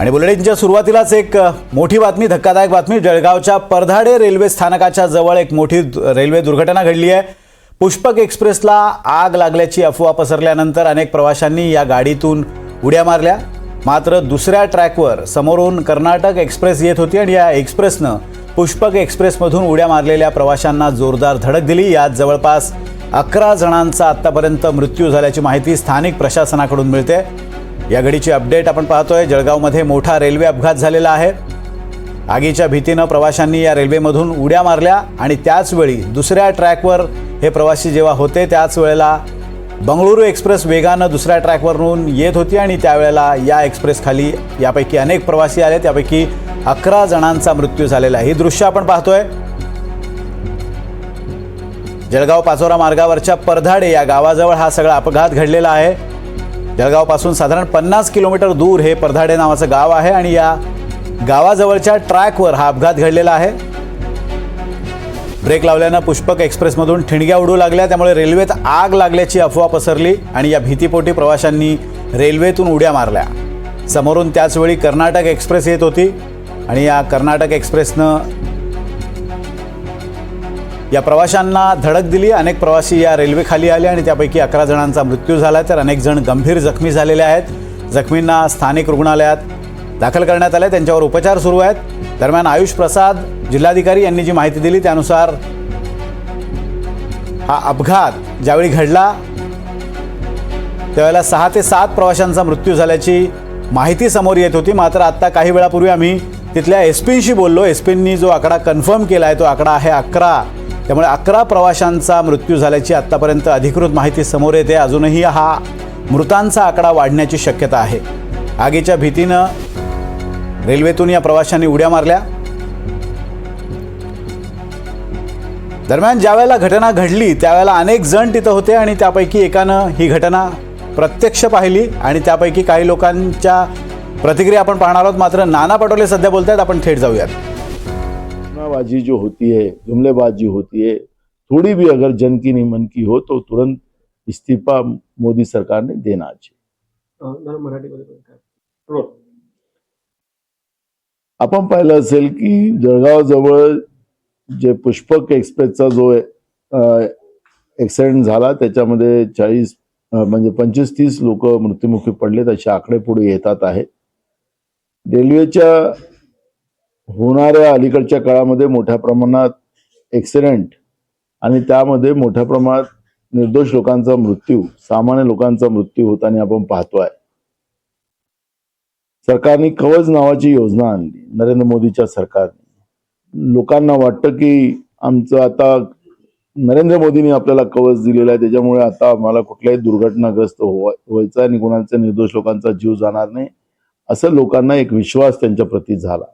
आणि बुलेटिनच्या सुरुवातीलाच एक मोठी बातमी, धक्कादायक बातमी। जळगावच्या परधाडे रेल्वे स्थानकाच्या जवळ एक मोठी रेल्वे दुर्घटना घडली आहे। पुष्पक एक्सप्रेसला आग लागल्याची अफवा पसरल्यानंतर अनेक प्रवाशांनी या गाडीतून उड्या मारल्या। मात्र दुसऱ्या ट्रॅकवर समोरून कर्नाटक एक्सप्रेस येत होती आणि या एक्सप्रेसनं पुष्पक एक्सप्रेसमधून उड्या मारलेल्या प्रवाशांना जोरदार धडक दिली। यात जवळपास 11 जणांचा आतापर्यंत मृत्यू झाल्याची माहिती स्थानिक प्रशासनाकडून मिळते। या घडीची अपडेट आपण पाहतोय। जळगावमध्ये मोठा रेल्वे अपघात झालेला आहे। आगीच्या भीतीने प्रवाशांनी या रेल्वेमधून उड्या मारल्या आणि त्याच वेळी दुसऱ्या ट्रॅकवर हे प्रवासी जेव्हा होते त्याच वेळेला बंगळुरू एक्सप्रेस वेगाने दुसऱ्या ट्रॅकवरून येत होती आणि त्यावेळेला या एक्सप्रेस खाली यापैकी अनेक प्रवासी आले, त्यापैकी 11 जणांचा मृत्यू झालेला आहे। ही दृश्य आपण पाहतोय। जळगाव पाचोरा मार्गावरच्या परधाडे या गावाजवळ हा सगळा अपघात घडलेला आहे। जळगावपासून साधारण 50 किलोमीटर दूर हे परधाडे नावाचं गाव आहे आणि या गावाजवळच्या ट्रॅकवर हा अपघात घडलेला आहे। ब्रेक लावल्यानं पुष्पक एक्सप्रेसमधून ठिणग्या उडू लागल्या, त्यामुळे रेल्वेत आग लागल्याची अफवा पसरली आणि या भीतीपोटी प्रवाशांनी रेल्वेतून उड्या मारल्या। समोरून त्याचवेळी कर्नाटक एक्सप्रेस येत होती आणि या कर्नाटक एक्सप्रेसनं या प्रवाशांना धडक दिली। अनेक प्रवासी या रेल्वे खाली आले आणि त्यापैकी 11 जणांचा मृत्यू झाला, तर अनेक जण गंभीर जखमी झालेले आहेत। जखमींना स्थानिक रुग्णालयात दाखल करण्यात आले, त्यांच्यावर उपचार सुरू आहेत। दरम्यान आयुष प्रसाद जिल्हाधिकारी यांनी जी माहिती दिली त्यानुसार हा अपघात ज्यावेळी घडला त्यावेळेला 6 ते 7 प्रवाशांचा मृत्यू झाल्याची माहिती समोर येत होती। मात्र आता काही वेळापूर्वी आम्ही तिथल्या एसपींशी बोललो। एसपींनी जो आकडा कन्फर्म केला आहे तो आकडा आहे 11। त्यामुळे 11 प्रवाशांचा मृत्यू झाल्याची आतापर्यंत अधिकृत माहिती समोर येते। अजूनही हा मृतांचा आकडा वाढण्याची शक्यता आहे। आगीच्या भीतीनं रेल्वेतून या प्रवाशांनी उड्या मारल्या। दरम्यान ज्यावेळेला घटना घडली त्यावेळेला अनेक जण तिथं होते आणि त्यापैकी एकानं ही घटना प्रत्यक्ष पाहिली आणि त्यापैकी काही लोकांच्या प्रतिक्रिया आपण पाहणार आहोत। मात्र नाना पटोले सध्या बोलतायत, आपण थेट जाऊयात। जुमलेबाजी जो होती है, जुमलेबाजी होती है, थोड़ी भी अगर जन की नहीं मन की हो तो तुरंत इस्तीफा मोदी सरकार ने देना चाहिए। आपण पाहिलं असेल की जळगाव जवळ जे पुष्पक एक्सप्रेसचा जो ऍक्सिडेंट झाला त्याच्यामध्ये 40 म्हणजे 25-30 लोक मृत्युमुखी पडलेत असे आकडे पुढे येतात आहेत। रेल्वेच्या होणाऱ्या अलीकडच्या काळामध्ये मोठ्या प्रमाणात ऍक्सिडेंट आणि त्यामध्ये मोठ्या प्रमाणात निर्दोष लोकांचा मृत्यू, सामान्य लोकांचा मृत्यू होताना आपण पाहतोय। सरकारने कवच नावाची योजना आणली, नरेंद्र मोदीच्या सरकारने। लोकांना वाटतं की आमचं आता नरेंद्र मोदींनी आपल्याला कवच दिलेलं आहे, त्याच्यामुळे आता आम्हाला कुठल्याही दुर्घटनाग्रस्त व्हायचं आणि कोणाच्या निर्दोष लोकांचा जीव जाणार नाही असं लोकांना एक विश्वास त्यांच्या प्रती झाला।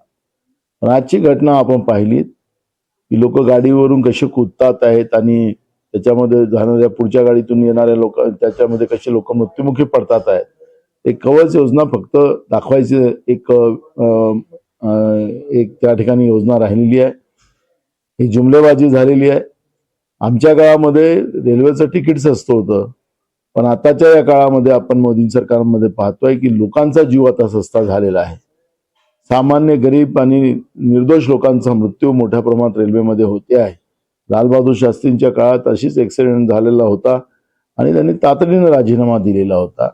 पण आजची घटना आपण पाहिली की लोक गाडीवरून कसे कुदतात आहेत आणि त्याच्यामध्ये जाणाऱ्या पुढच्या गाडीतून येणाऱ्या लोक त्याच्यामध्ये कसे लोक मृत्युमुखी पडतात आहेत। एक कवच योजना फक्त दाखवायची एक त्या ठिकाणी योजना राहिलेली आहे। ही जुमलेबाजी झालेली आहे। आमच्या काळामध्ये रेल्वेचं तिकीट स्वस्त होतं, पण आताच्या या काळामध्ये आपण मोदी सरकारमध्ये पाहतोय की लोकांचा जीव आता सस्ता झालेला आहे। सामान्य गरीब आणि निर्दोष लोकांचा मृत्यू मोठ्या प्रमाणात रेल्वेमध्ये होते आहे। लालबहादूर शास्त्रींच्या काळात अशीच ऍक्सिडेंट झालेला होता आणि त्यांनी तातडीने राजीनामा दिलेला होता।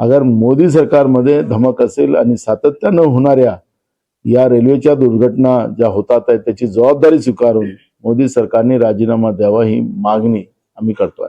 अगर मोदी सरकारमध्ये धमक असेल आणि सातत्याने होणाऱ्या या रेल्वेच्या दुर्घटना ज्या होतात आहेत त्याची जबाबदारी स्वीकारून मोदी सरकारने राजीनामा द्यावा ही मागणी आम्ही करतोय।